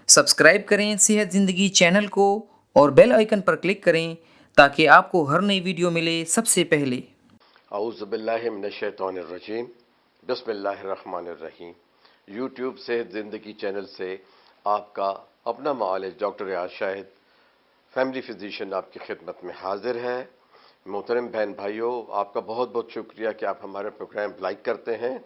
Subscribe करें सेहत ज़िंदगी चैनल को और बेल आइकन पर क्लिक करें ताकि आपको हर नई वीडियो मिले सबसे पहले। औज़ु बिल्लाहि मिनश्शैतानिर्रजीम, बिस्मिल्लाहिर्रहमानिर्रहीम। यूट्यूब सेहत ज़िंदगी चैनल से आपका अपना मुआलिज डॉक्टर रियाज शाहिद, फैमिली फिजिशियन आपकी खिदमत में हाजिर है। मोहतरम बहन भाइयों, आपका बहुत बहुत शुक्रिया कि आप हमारे प्रोग्राम लाइक करते हैं।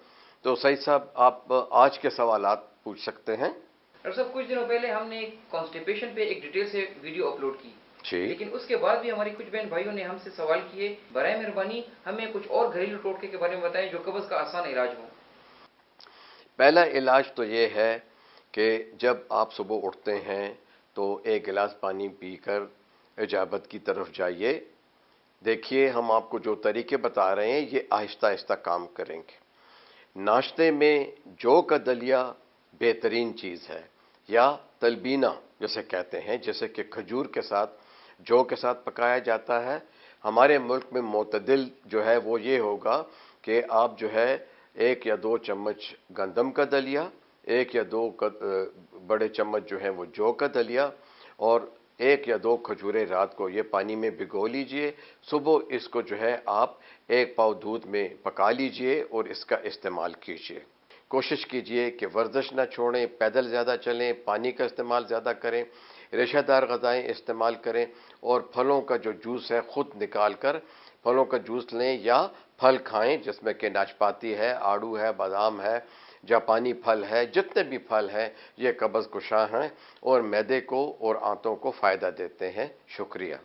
तो सईद साहब, आप आज के सवालात पूछ सकते हैं। डॉक्टर साहब, कुछ दिनों पहले हमने कॉन्स्टिपेशन पे एक डिटेल से वीडियो अपलोड की, लेकिन उसके बाद भी हमारी कुछ बहन भाइयों ने हमसे सवाल किए, बराए मेहरबानी हमें कुछ और घरेलू टोटके के बारे में बताएं जो कब्ज़ का आसान इलाज हो। पहला इलाज तो ये है कि जब आप सुबह उठते हैं तो एक गिलास पानी पीकर इजाबत की तरफ जाइए। देखिए, हम आपको जो तरीके बता रहे हैं ये आहिस्ता आहिस्ता काम करेंगे। नाश्ते में जौ का दलिया बेहतरीन चीज़ है, या तलबीना जैसे कहते हैं, जैसे कि खजूर के साथ जौ के साथ पकाया जाता है। हमारे मुल्क में मोतदिल जो है वो ये होगा कि आप जो है 1 या 2 चम्मच गंदम का दलिया, 1 या 2 बड़े चम्मच जो है वो जौ का दलिया, और 1 या 2 खजूरें रात को ये पानी में भिगो लीजिए। सुबह इसको जो है आप 1 पाव दूध में पका लीजिए और इसका इस्तेमाल कीजिए। कोशिश कीजिए कि वर्जिश ना छोड़ें, पैदल ज़्यादा चलें, पानी का इस्तेमाल ज़्यादा करें, रेशेदार ग़िज़ाएँ इस्तेमाल करें, और फलों का जो जूस है ख़ुद निकाल कर फलों का जूस लें या फल खाएं, जिसमें कि नाशपाती है, आड़ू है, बादाम है, जापानी फल है। जितने भी फल हैं ये कब्ज़ कुशा हैं और मैदे को और आंतों को फ़ायदा देते हैं। शुक्रिया।